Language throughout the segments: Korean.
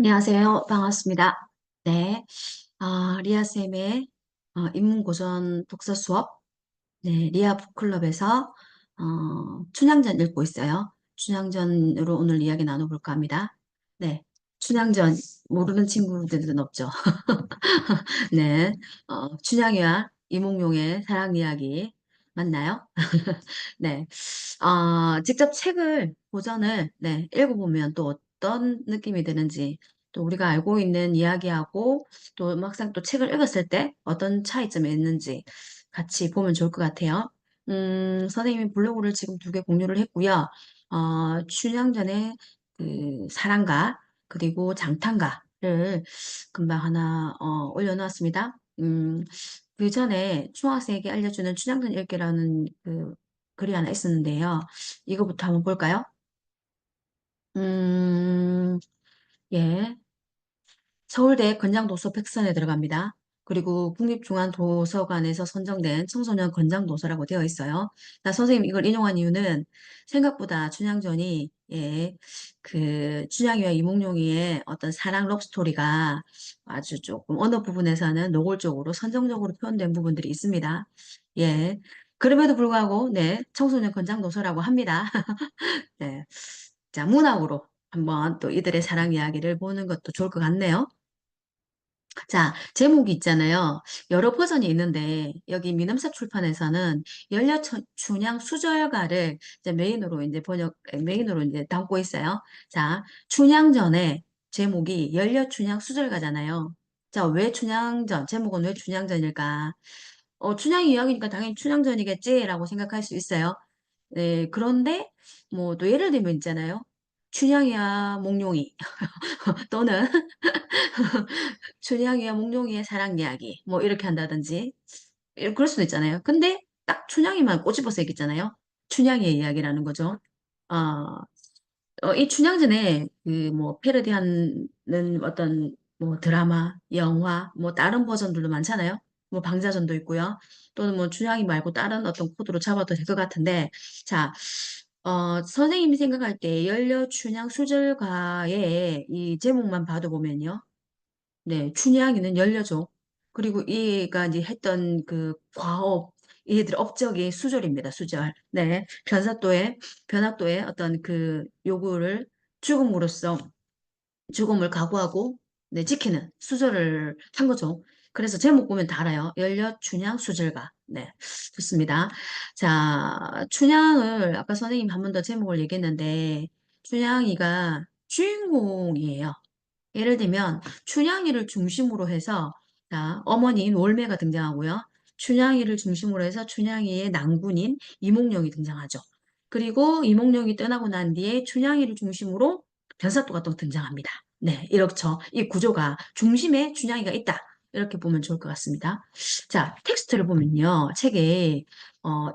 안녕하세요. 반갑습니다. 네. 리아쌤의 인문고전 독서 수업, 네, 리아 북클럽에서 춘향전 읽고 있어요. 춘향전으로 오늘 이야기 나눠볼까 합니다. 네. 춘향전 모르는 친구들은 없죠. 네. 춘향이와 이몽룡의 사랑 이야기 맞나요? 네. 직접 책을, 고전을, 네, 읽어보면 또 어떤 느낌이 드는지, 또 우리가 알고 있는 이야기하고, 또 막상 또 책을 읽었을 때 어떤 차이점이 있는지 같이 보면 좋을 것 같아요. 선생님이 블로그를 지금 두 개 공유를 했고요. 춘향전의 그 사랑가, 그리고 장탄가를 금방 하나, 올려놓았습니다. 그 전에 중학생에게 알려주는 춘향전 읽기라는 그 글이 하나 있었는데요. 이거부터 한번 볼까요? 음, 예. 서울대 권장도서 백선에 들어갑니다. 그리고 국립중앙도서관에서 선정된 청소년 권장도서라고 되어 있어요. 나 선생님 이걸 인용한 이유는 생각보다 춘향전이 그 춘향이와 이몽룡이의 어떤 사랑 럽스토리가 아주 조금 어느 부분에서는 노골적으로 선정적으로 표현된 부분들이 있습니다. 예. 그럼에도 불구하고 네, 청소년 권장도서라고 합니다. 네. 자, 문학으로 한번 또 이들의 사랑 이야기를 보는 것도 좋을 것 같네요. 자, 제목이 있잖아요. 여러 버전이 있는데, 여기 민음사 출판에서는 열려춘향 수절가를 이제 메인으로 이제 담고 있어요. 자, 춘향전에 제목이 열려춘향 수절가잖아요. 자, 왜 춘향전? 제목은 왜 춘향전일까? 춘향 이야기니까 당연히 춘향전이겠지라고 생각할 수 있어요. 네, 그런데, 뭐, 또 예를 들면 있잖아요. 춘향이야, 몽룡이. 또는 춘향이와 몽룡이의 사랑 이야기 뭐 이렇게 한다든지 그럴 수도 있잖아요. 근데 딱 춘향이만 꼬집어서 얘기했잖아요. 춘향이의 이야기라는 거죠. 어, 이 춘향전에 그 뭐 패러디하는 어떤 뭐 드라마, 영화, 뭐 다른 버전들도 많잖아요. 뭐 방자전도 있고요. 또는 뭐 춘향이 말고 다른 어떤 코드로 잡아도 될 것 같은데 자, 선생님이 생각할 때 연려 춘향 수절가의 이 제목만 봐도 보면요. 네, 춘향이는 열려줘. 그리고 얘가 이제 했던 그 과업, 얘들 업적이 수절입니다, 수절. 네, 변학도의 어떤 그 요구를 죽음으로써 죽음을 각오하고 네, 지키는 수절을 한 거죠. 그래서 제목 보면 다 알아요. 열려 춘향 수절가. 네, 좋습니다. 자, 춘향을 아까 선생님 한 번 더 제목을 얘기했는데 춘향이가 주인공이에요. 예를 들면 춘향이를 중심으로 해서 자, 어머니인 월매가 등장하고요. 춘향이를 중심으로 해서 춘향이의 낭군인 이몽룡이 등장하죠. 그리고 이몽룡이 떠나고 난 뒤에 춘향이를 중심으로 변사또가 또 등장합니다. 네, 이렇죠. 이 구조가 중심에 춘향이가 있다. 이렇게 보면 좋을 것 같습니다. 자, 텍스트를 보면요. 책에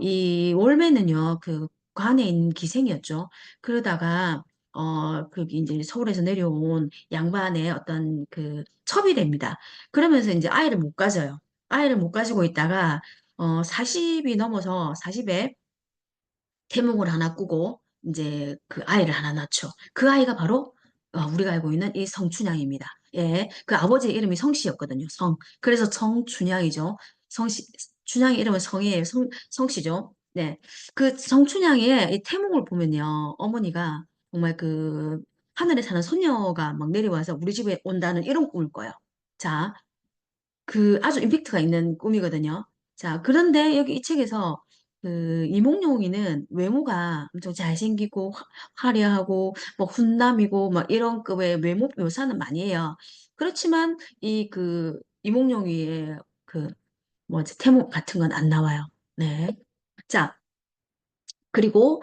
이 월매는요. 그 관에 있는 기생이었죠. 그러다가 그 이제 서울에서 내려온 양반의 어떤 그 첩이 됩니다. 그러면서 이제 아이를 못 가져요. 아이를 못 가지고 있다가 40이 넘어서 40에 태몽을 하나 꾸고 이제 그 아이를 하나 낳죠. 그 아이가 바로 우리가 알고 있는 이 성춘향입니다. 예, 그 아버지의 이름이 성씨였거든요. 성. 그래서 성춘향이죠. 성씨, 춘향의 이름은 성이에요. 성씨죠. 네. 그 성춘향의 이 태몽을 보면요. 어머니가 정말 그 하늘에 사는 소녀가 막 내려와서 우리 집에 온다는 이런 꿈을 꿔요. 자, 그 아주 임팩트가 있는 꿈이거든요. 자, 그런데 여기 이 책에서 그 이몽룡이는 외모가 엄청 잘생기고 화려하고 뭐 훈남이고 막 이런 급의 외모 묘사는 많이 해요. 그렇지만 이 그 이몽룡이의 그 뭐지 태몽 같은 건 안 나와요. 네. 자, 그리고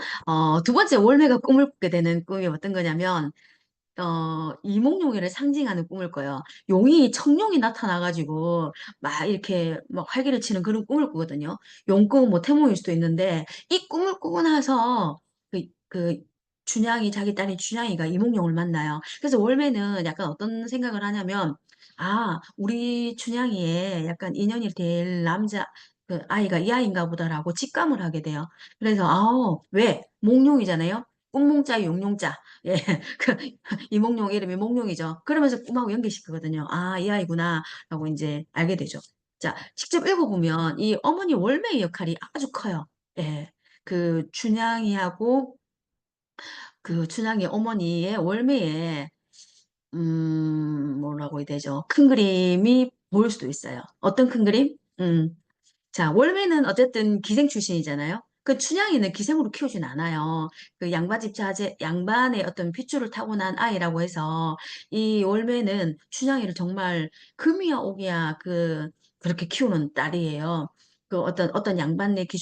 두 번째 월매가 꿈을 꾸게 되는 꿈이 어떤 거냐면 이몽룡이를 상징하는 꿈을 꿔요. 용이, 청룡이 나타나가지고, 막 이렇게 막 활기를 치는 그런 꿈을 꾸거든요. 용꿈은 뭐 태몽일 수도 있는데, 이 꿈을 꾸고 나서, 그, 춘향이, 자기 딸인 춘향이가 이몽룡을 만나요. 그래서 월매는 약간 어떤 생각을 하냐면, 우리 춘향이의 약간 인연이 될 남자, 그 아이가 이 아이인가 보다라고 직감을 하게 돼요. 그래서, 왜? 몽룡이잖아요. 꿈몽자, 용용자. 예, 그 이몽룡 이름이 몽룡이죠. 그러면서 꿈하고 연계시키거든요. 아, 이 아이구나. 라고 이제 알게 되죠. 자, 직접 읽어보면 이 어머니 월매의 역할이 아주 커요. 예, 그 춘향이하고 그 춘향이 어머니의 월매에 뭐라고 해야 되죠? 큰 그림이 보일 수도 있어요. 어떤 큰 그림? 자, 월매는 어쨌든 기생 출신이잖아요. 그 춘향이는 기생으로 키우진 않아요. 그 양반집 자제, 양반의 어떤 핏줄을 타고난 아이라고 해서 이 월매는 춘향이를 정말 금이야 오기야 그렇게 키우는 딸이에요. 그 어떤 양반네 그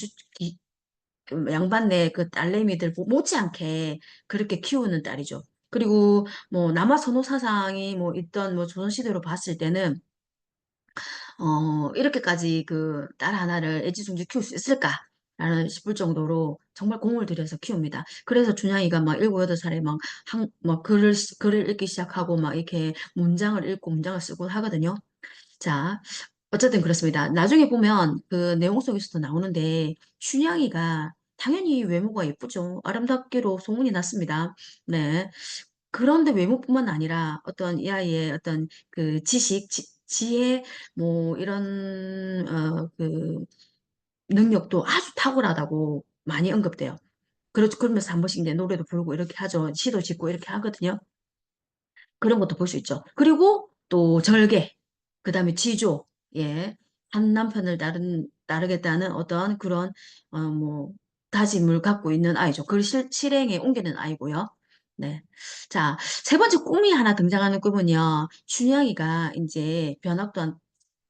양반네 그 딸내미들 못지않게 그렇게 키우는 딸이죠. 그리고 뭐 남아 선호 사상이 뭐 있던 뭐 조선시대로 봤을 때는 이렇게까지 그 딸 하나를 애지중지 키울 수 있을까라는 싶을 정도로 정말 공을 들여서 키웁니다. 그래서 준양이가 막 일곱 여덟 살에 막 글을 읽기 시작하고 막 이렇게 문장을 읽고 문장을 쓰고 하거든요. 자, 어쨌든 그렇습니다. 나중에 보면 그 내용 속에서도 나오는데 춘향이가 당연히 외모가 예쁘죠. 아름답기로 소문이 났습니다. 네. 그런데 외모뿐만 아니라 어떤 이 아이의 어떤 그 지혜, 뭐 이런 그 능력도 아주 탁월하다고 많이 언급돼요. 그러면서 한 번씩 이제 노래도 부르고 이렇게 하죠. 시도 짓고 이렇게 하거든요. 그런 것도 볼 수 있죠. 그리고 또 절개, 그 다음에 지조, 예, 한 남편을 따르겠다는 어떤 그런 뭐 다짐을 갖고 있는 아이죠. 그걸 실행에 옮기는 아이고요. 네. 자, 세 번째 꿈이 하나 등장하는 꿈은요. 춘향이가 이제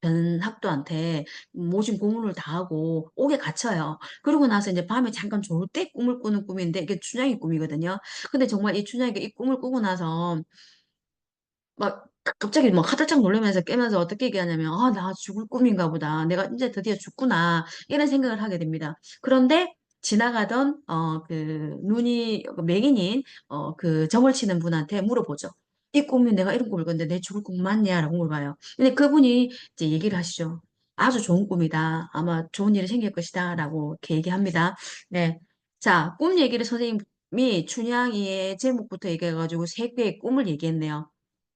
변학도한테 모진 고문을 당하고 옥에 갇혀요. 그러고 나서 이제 밤에 잠깐 졸을 때 꿈을 꾸는 꿈인데 이게 춘향이 꿈이거든요. 근데 정말 이 춘향이가 이 꿈을 꾸고 나서 막 갑자기 막 화들짝 놀라면서 깨면서 어떻게 얘기하냐면 아, 나 죽을 꿈인가 보다. 내가 이제 드디어 죽구나. 이런 생각을 하게 됩니다. 그런데 지나가던 그 눈이 맹인인 그 점을 치는 분한테 물어보죠. 이 꿈이 내가 이런 꿈을 꿨는데 내 죽을 꿈 맞냐라고 물어봐요. 근데 그분이 이제 얘기를 하시죠. 아주 좋은 꿈이다. 아마 좋은 일이 생길 것이다라고 이렇게 얘기합니다. 네. 자, 꿈 얘기를 선생님이 춘향이의 제목부터 얘기해가지고 세 개의 꿈을 얘기했네요.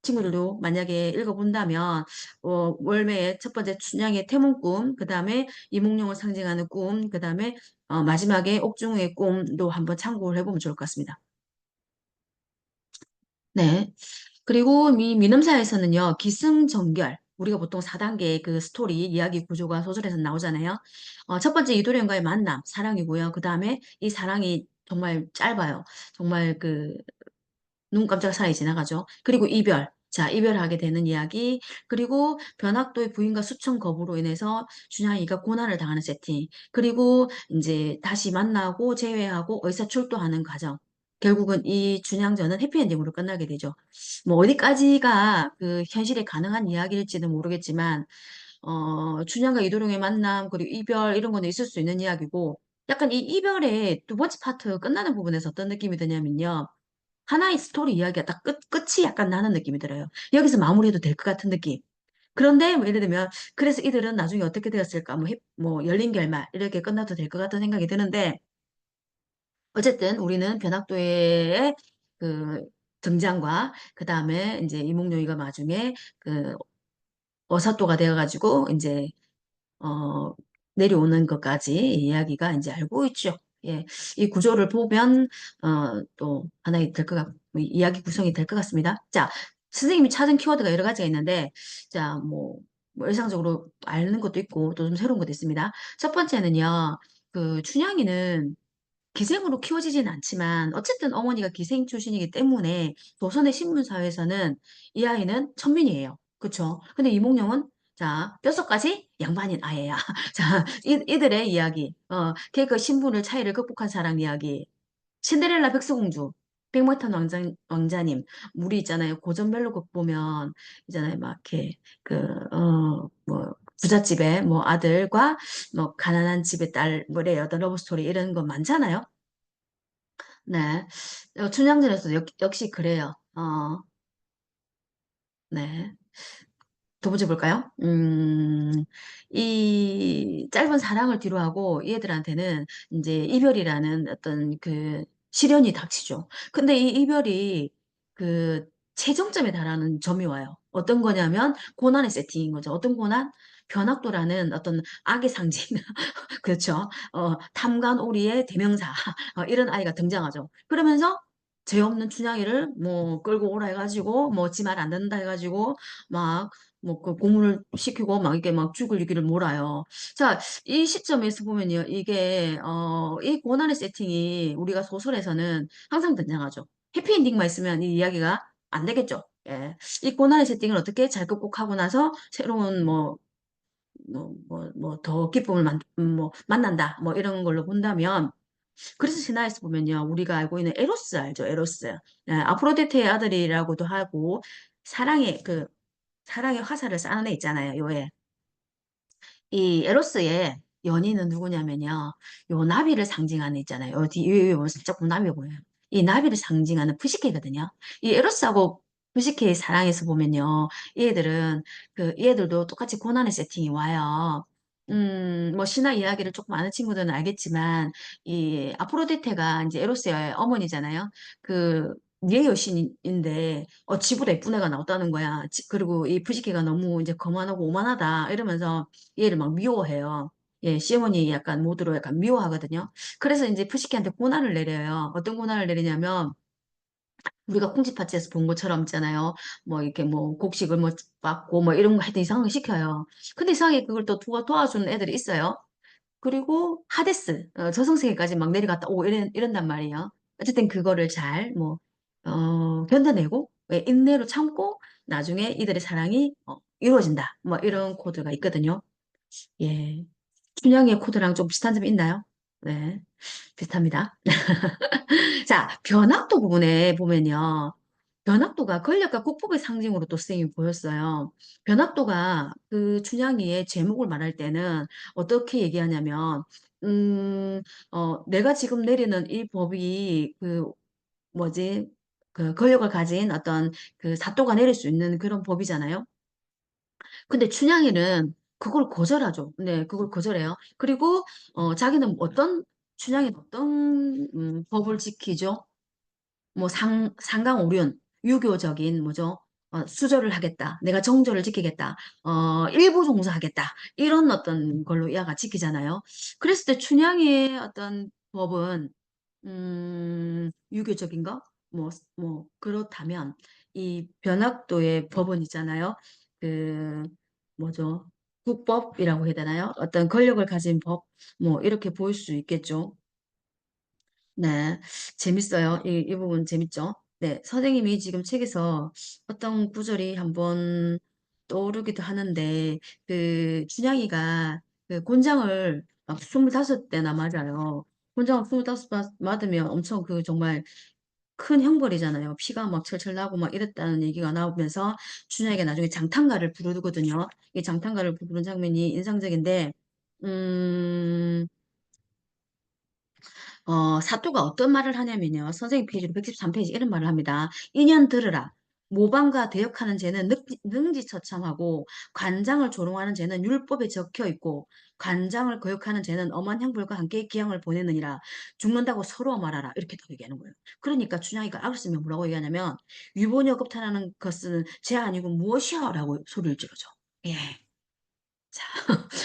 친구들도 만약에 읽어본다면 월매의 첫 번째 춘향의 태몽꿈, 그 다음에 이몽룡을 상징하는 꿈, 그 다음에 마지막에 옥중의 꿈도 한번 참고를 해보면 좋을 것 같습니다. 네. 그리고 이 민음사에서는요, 기승전결. 우리가 보통 4단계의 그 스토리, 이야기 구조가 소설에서 나오잖아요. 첫 번째 이도련과의 만남, 사랑이고요. 그 다음에 이 사랑이 정말 짧아요. 정말 눈 깜짝 사이 지나가죠. 그리고 이별. 자, 이별하게 되는 이야기. 그리고 변학도의 부인과 수청 거부로 인해서 준하이가 고난을 당하는 세팅. 그리고 이제 다시 만나고 재회하고 의사출두하는 과정. 결국은 이 준양전은 해피엔딩으로 끝나게 되죠. 뭐 어디까지가 그 현실에 가능한 이야기일지는 모르겠지만, 준양과 이도령의 만남, 그리고 이별 이런 거는 있을 수 있는 이야기고, 약간 이 이별의 두 번째 파트 끝나는 부분에서 어떤 느낌이 드냐면요. 하나의 스토리 이야기가 딱 끝이 약간 나는 느낌이 들어요. 여기서 마무리해도 될 것 같은 느낌. 그런데 뭐 예를 들면 그래서 이들은 나중에 어떻게 되었을까? 뭐 열린 결말 이렇게 끝나도 될 것 같은 생각이 드는데 어쨌든 우리는 변학도의 그 등장과 그 다음에 이제 이몽룡이가 나중에 그 어사또가 되어가지고 이제 어, 내려오는 것까지 이야기가 이제 알고 있죠. 예, 이 구조를 보면 또 하나의 될 것 이야기 구성이 될 것 같습니다. 자, 선생님이 찾은 키워드가 여러 가지가 있는데, 자, 뭐 일상적으로 아는 것도 있고 또 좀 새로운 것도 있습니다. 첫 번째는요, 그 춘향이는 기생으로 키워지진 않지만 어쨌든 어머니가 기생 출신이기 때문에 조선의 신분사회에서는 이 아이는 천민이에요. 그쵸? 근데 이몽룡은 자, 뼛속까지 양반인 아이야. 자, 이들의 이야기. 걔그 신분을 차이를 극복한 사람 이야기. 신데렐라 백설공주. 백마탄 왕자님. 우리 있잖아요. 고전별로곡 보면, 있잖아요. 막, 이렇게, 뭐, 부잣집의 뭐 아들과 뭐 가난한 집의 딸, 뭐래, 어떤 러브스토리 이런 거 많잖아요. 네. 춘향전에서 역시 그래요. 네. 두 번째 볼까요? 이 짧은 사랑을 뒤로하고 얘들한테는 이제 이별이라는 어떤 그 시련이 닥치죠. 근데 이 이별이 그 최정점에 달하는 점이 와요. 어떤 거냐면 고난의 세팅인 거죠. 어떤 고난? 변학도라는 어떤 악의 상징. 그렇죠. 탐관오리의 대명사. 이런 아이가 등장하죠. 그러면서 죄 없는 춘향이를 뭐 끌고 오라 해가지고 뭐 지 말 안 듣는다 해가지고 막 뭐 그 고문을 시키고 막 이렇게 막 죽을 얘기를 몰아요. 자, 이 시점에서 보면요. 이게 이 고난의 세팅이 우리가 소설에서는 항상 등장하죠. 해피엔딩만 있으면 이 이야기가 안 되겠죠. 예. 이 고난의 세팅을 어떻게 잘 극복하고 나서 새로운 더 기쁨을 만난다. 뭐 이런 걸로 본다면 그래서 신화에서 보면요. 우리가 알고 있는 에로스 알죠? 에로스. 예, 아프로디테의 아들이라고도 하고 사랑의 화살을 쏘는 애 있잖아요. 요에. 이 에로스의 연인은 누구냐면요. 요 나비를 상징하는 있잖아요. 어디 요 보면 살짝 나비 보여요. 이 나비를 상징하는 푸시케거든요. 이 에로스하고 푸시케의 사랑에서 보면요. 이 애들도 똑같이 고난의 세팅이 와요. 뭐 신화 이야기를 조금 아는 친구들은 알겠지만 이 아프로디테가 이제 에로스의 어머니잖아요. 그 미의 여신인데 지보다 예쁜 애가 나왔다는 거야. 그리고 이 푸시케가 너무 이제 거만하고 오만하다 이러면서 얘를 막 미워해요. 예, 시어머니 약간 모드로 약간 미워하거든요. 그래서 이제 푸시키한테 고난을 내려요. 어떤 고난을 내리냐면 우리가 콩쥐팥에서 본 것처럼 있잖아요. 뭐 이렇게 뭐 곡식을 뭐 받고 뭐 이런 거 하여튼 이상하게 시켜요. 근데 이상하게 그걸 또 도와주는 애들이 있어요. 그리고 하데스, 저승세계까지 막 내려갔다 오고 이런단 말이에요. 어쨌든 그거를 잘 견뎌내고 인내로 참고 나중에 이들의 사랑이 이루어진다. 뭐 이런 코드가 있거든요. 예. 춘향의 코드랑 좀 비슷한 점이 있나요? 네, 비슷합니다. 자, 변학도 부분에 보면요. 변학도가 권력과 국법의 상징으로 또 쓰임이 보였어요. 변학도가 그 춘향이의 제목을 말할 때는 어떻게 얘기하냐면, 내가 지금 내리는 이 법이 뭐지, 권력을 가진 어떤 그 사또가 내릴 수 있는 그런 법이잖아요. 근데 춘향이는 그걸 거절하죠. 네, 그걸 거절해요. 그리고 자기는 춘향이는 어떤 법을 지키죠? 뭐 상강오륜, 유교적인 뭐죠? 수절을 하겠다. 내가 정조를 지키겠다. 일부 종사하겠다. 이런 어떤 걸로 야가 지키잖아요. 그랬을 때 춘향이의 어떤 법은 유교적인 거? 그렇다면 이 변학도의 법은 있잖아요. 그 뭐죠? 국법이라고 해야 되나요? 어떤 권력을 가진 법, 뭐 이렇게 보일 수 있겠죠. 네, 재밌어요. 이 부분 재밌죠? 네, 선생님이 지금 책에서 어떤 구절이 한번 떠오르기도 하는데, 그, 춘향이가 그 곤장을 막 25대나 맞아요. 곤장을 25 맞으면 엄청 그 정말 큰 형벌이잖아요. 피가 막 철철 나고 막 이랬다는 얘기가 나오면서 춘향이가 나중에 장탄가를 부르거든요. 이 장탄가를 부르는 장면이 인상적인데, 음, 사또가 어떤 말을 하냐면요. 선생님 페이지로 113페이지 이런 말을 합니다. 인연 들으라. 모방과 대역하는 죄는 능지처참하고 관장을 조롱하는 죄는 율법에 적혀 있고 관장을 거역하는 죄는 엄한 형벌과 함께 기형을 보내느니라. 죽는다고 서로 말하라. 이렇게 또 얘기하는 거예요. 그러니까 춘향이가 알았으면 뭐라고 얘기하냐면 유본이 급탄하는 것은 죄 아니고 무엇이야? 라고 소리를 지르죠. 예.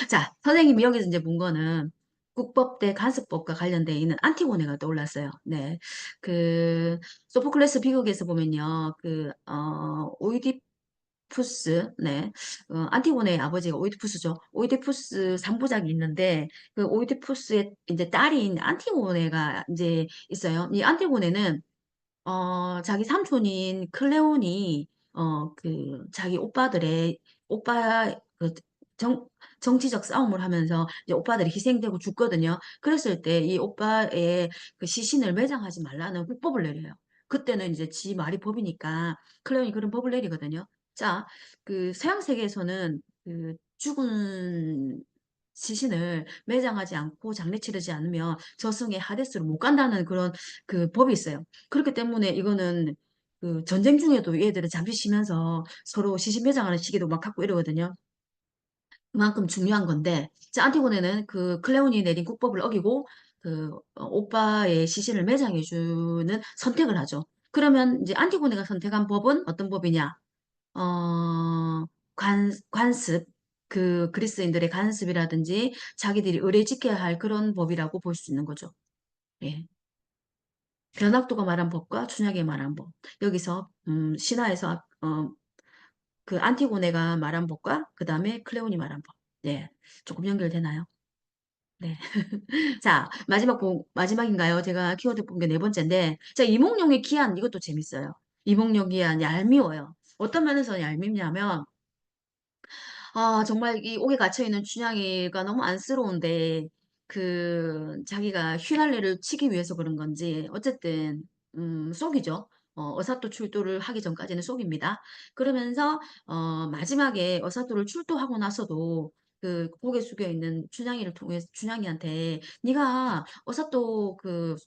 자, 선생님이 여기서 이제 본 거는 국법대 간습법과 관련되어 있는 안티고네가 떠올랐어요. 네. 그, 소포클레스 비극에서 보면요. 오이디푸스, 네. 안티고네의 아버지가 오이디푸스죠. 오이디푸스 3부작이 있는데, 그 오이디푸스의 이제 딸인 안티고네가 이제 있어요. 이 안티고네는 자기 삼촌인 클레온이, 자기 그, 정, 정치적 싸움을 하면서 이제 오빠들이 희생되고 죽거든요. 그랬을 때 이 오빠의 그 시신을 매장하지 말라는 국법을 내려요. 그때는 이제 지 말이 법이니까 클레온이 그런 법을 내리거든요. 자, 그 서양 세계에서는 그 죽은 시신을 매장하지 않고 장례 치르지 않으면 저승의 하데스로 못 간다는 그런 그 법이 있어요. 그렇기 때문에 이거는 그 전쟁 중에도 얘들은 잠시 쉬면서 서로 시신 매장하는 시기도 막 갖고 이러거든요. 그만큼 중요한 건데, 자, 안티고네는 그 클레온이 내린 국법을 어기고 오빠의 시신을 매장해주는 선택을 하죠. 그러면 이제 안티고네가 선택한 법은 어떤 법이냐? 어, 관습, 그 그리스인들의 관습이라든지 자기들이 의례 지켜야 할 그런 법이라고 볼 수 있는 거죠. 예. 변학도가 말한 법과 춘향이 말한 법. 여기서 신화에서 그 안티고네가 말한 법과 그 다음에 클레온이 말한 법. 네, 조금 연결되나요? 네. 자, 마지막인가요? 제가 키워드 본 게 네 번째인데, 자, 이몽룡의 기한, 이것도 재밌어요. 이몽룡 기한, 얄미워요. 어떤 면에서 얄밉냐면, 정말 이 옥에 갇혀있는 춘향이가 너무 안쓰러운데, 자기가 휘날레를 치기 위해서 그런 건지, 어쨌든, 속이죠. 어사또 출도를 하기 전까지는 속입니다. 그러면서, 마지막에 어사또를 출도하고 나서도, 고개 숙여 있는 춘향이를 통해 춘향이한테 네가 어사또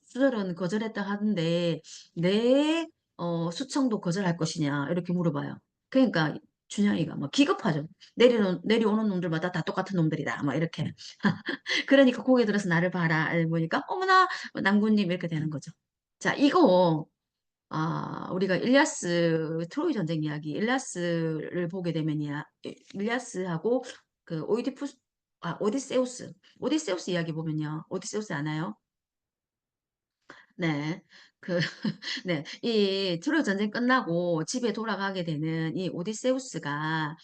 수절은 거절했다 하는데 내 수청도 거절할 것이냐 이렇게 물어봐요. 그러니까 춘향이가 막 기겁하죠. 내려오는 놈들마다 다 똑같은 놈들이다. 막 이렇게. 그러니까 고개 들어서 나를 봐라. 보니까 어머나 남군님 이렇게 되는 거죠. 자, 이거 우리가 트로이 전쟁 이야기, 일리아스를 보게 되면이야, 일리아스하고 오이디푸스, 오디세우스 이야기 보면요. 오디세우스 아나요? 네. 그, 네. 이 트로이 전쟁 끝나고 집에 돌아가게 되는 이 오디세우스가,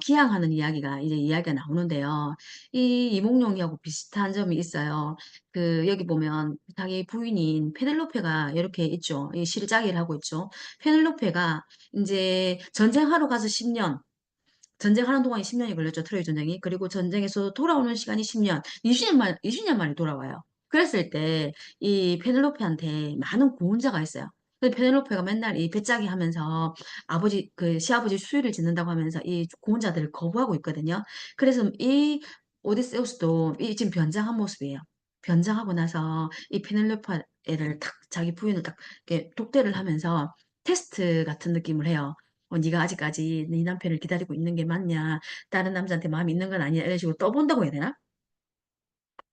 기항하는 이야기가, 이제 이야기가 나오는데요. 이 이몽룡이하고 비슷한 점이 있어요. 여기 보면 자기 부인인 페넬로페가 이렇게 있죠. 이 시리자기를 하고 있죠. 페넬로페가 이제 전쟁하러 가서 10년, 전쟁하는 동안에 10년이 걸렸죠. 트로이 전쟁이. 그리고 전쟁에서 돌아오는 시간이 10년, 20년 만에 돌아와요. 그랬을 때 이 페넬로페한테 많은 고혼자가 있어요. 근데 페넬로페가 맨날 이 배짜기 하면서 시아버지 수위를 짓는다고 하면서 이 고혼자들을 거부하고 있거든요. 그래서 이 오디세우스도 지금 변장한 모습이에요. 변장하고 나서 이 페넬로페를 자기 부인을 딱 이렇게 독대를 하면서 테스트 같은 느낌을 해요. 네가 아직까지 네 남편을 기다리고 있는 게 맞냐? 다른 남자한테 마음이 있는 건 아니야? 이런 식으로 떠본다고 해야 되나?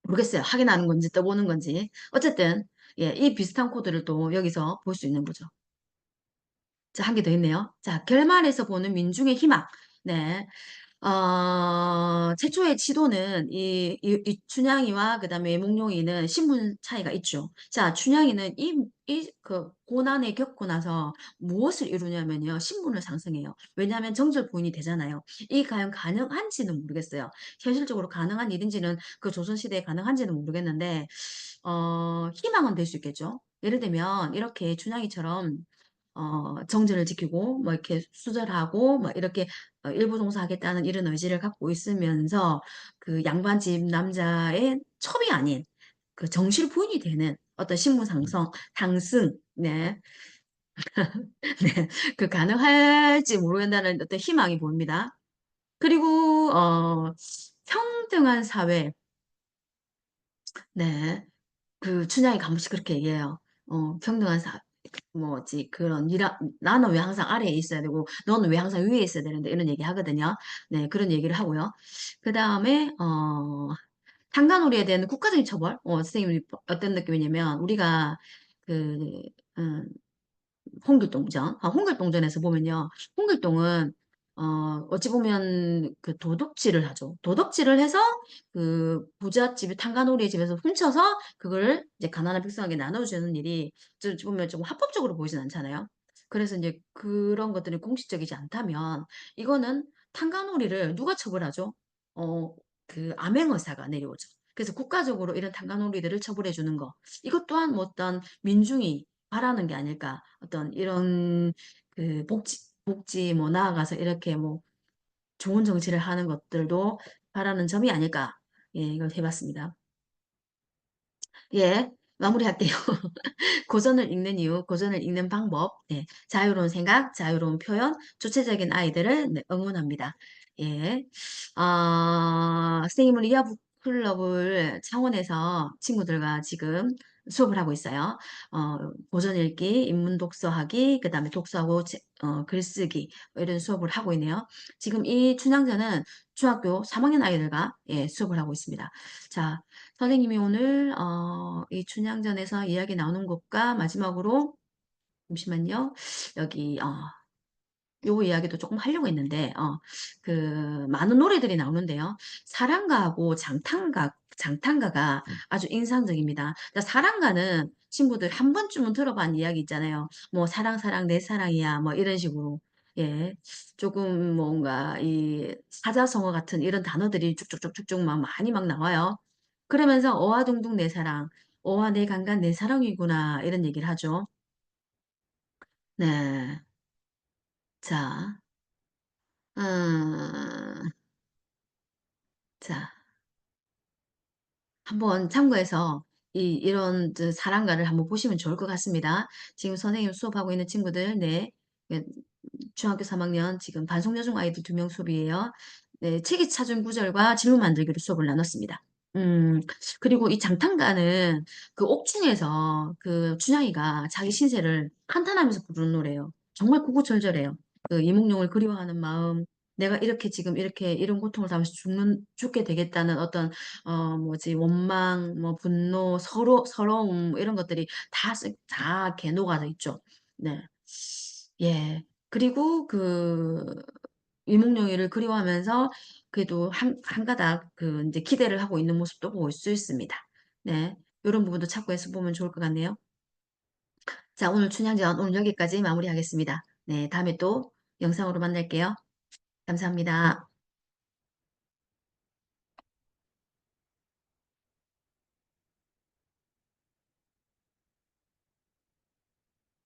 모르겠어요. 확인하는 건지 떠보는 건지. 어쨌든, 예, 이 비슷한 코드를 또 여기서 볼 수 있는 거죠. 자, 한 개 더 있네요. 자, 결말에서 보는 민중의 희망. 네. 최초의 지도는 이 춘향이와 그다음에 몽룡이는 신분 차이가 있죠. 자, 춘향이는 고난을 겪고 나서 무엇을 이루냐면요. 신분을 상승해요. 왜냐하면 정절 부인이 되잖아요. 이 과연 가능한지는 모르겠어요. 현실적으로 가능한 일인지는 조선시대에 가능한지는 모르겠는데, 희망은 될 수 있겠죠. 예를 들면, 이렇게 춘향이처럼 정절을 지키고, 뭐 이렇게 수절하고, 뭐 이렇게 일부 종사하겠다는 이런 의지를 갖고 있으면서 양반집 남자의 첩이 아닌 정실 부인이 되는 어떤 신분 상승, 네, 네, 가능할지 모르겠다는 어떤 희망이 보입니다. 그리고, 평등한 사회, 네, 춘향이 가끔씩 그렇게 얘기해요. 평등한 뭐지, 나는 왜 항상 아래에 있어야 되고, 너는 왜 항상 위에 있어야 되는데, 이런 얘기 하거든요. 네, 그런 얘기를 하고요. 그 다음에, 탄간오리에 대한 국가적인 처벌, 선생님이 어떤 느낌이냐면, 우리가, 그, 음, 홍길동전. 홍길동전에서 보면요. 홍길동은, 어찌 보면 도둑질을 하죠. 도둑질을 해서 부잣집이 탄간오리의 집에서 훔쳐서 그걸 이제 가난한 백성에게 나눠주는 일이 어찌 보면 좀 합법적으로 보이진 않잖아요. 그래서 이제 그런 것들이 공식적이지 않다면 이거는 탄간오리를 누가 처벌하죠? 어, 암행어사가 내려오죠. 그래서 국가적으로 이런 탄간오리들을 처벌해 주는 거. 이것 또한 뭐 어떤 민중이 바라는 게 아닐까. 어떤 이런 복지 뭐 나아가서 이렇게 뭐 좋은 정치를 하는 것들도 바라는 점이 아닐까. 예, 이걸 해봤습니다. 예, 마무리할게요. 고전을 읽는 이유, 고전을 읽는 방법, 예, 자유로운 생각, 자유로운 표현, 주체적인 아이들을 네, 응원합니다. 예, 선생님은 이하북 클럽을 창원에서 친구들과 지금 수업을 하고 있어요. 고전 읽기, 인문 독서하기, 그 다음에 독서하고 글쓰기 뭐 이런 수업을 하고 있네요. 지금 이 춘향전은 중학교 3학년 아이들과 예, 수업을 하고 있습니다. 자, 선생님이 오늘 이 춘향전에서 이야기 나오는 것과 마지막으로 잠시만요. 여기 요 이야기도 조금 하려고 했는데, 그, 많은 노래들이 나오는데요. 사랑가하고 장탄가가 아주 인상적입니다. 자, 사랑가는 친구들 한 번쯤은 들어본 이야기 있잖아요. 뭐, 사랑, 사랑, 내 사랑이야. 뭐, 이런 식으로. 예. 조금 뭔가 이 사자성어 같은 이런 단어들이 쭉쭉쭉쭉쭉 막 많이 막 나와요. 그러면서 어와둥둥 내 사랑, 어와 내 간간 내 사랑이구나. 이런 얘기를 하죠. 네. 자, 음, 자, 한번 참고해서 이런 사랑가를 한번 보시면 좋을 것 같습니다. 지금 선생님 수업하고 있는 친구들, 네, 예, 중학교 3학년 지금 반송여중 아이들 2명 수업이에요. 네, 책이 찾은 구절과 질문 만들기로 수업을 나눴습니다. 음, 그리고 이 장탄가는 그 옥중에서 그 춘향이가 자기 신세를 한탄하면서 부르는 노래예요. 정말 구구절절해요. 그 이몽룡을 그리워하는 마음, 내가 이렇게 지금 이렇게 이런 고통을 당하면서 죽게 되겠다는 어떤 뭐지, 원망, 뭐 분노, 서러움 뭐 이런 것들이 다 이렇게 녹아져 있죠. 네. 예. 그리고 그 이몽룡이를 그리워하면서 그래도 한 가닥 그 이제 기대를 하고 있는 모습도 볼 수 있습니다. 네. 이런 부분도 참고해서 보면 좋을 것 같네요. 자, 오늘 춘향전 오늘 여기까지 마무리하겠습니다. 네, 다음에 또 영상으로 만날게요. 감사합니다.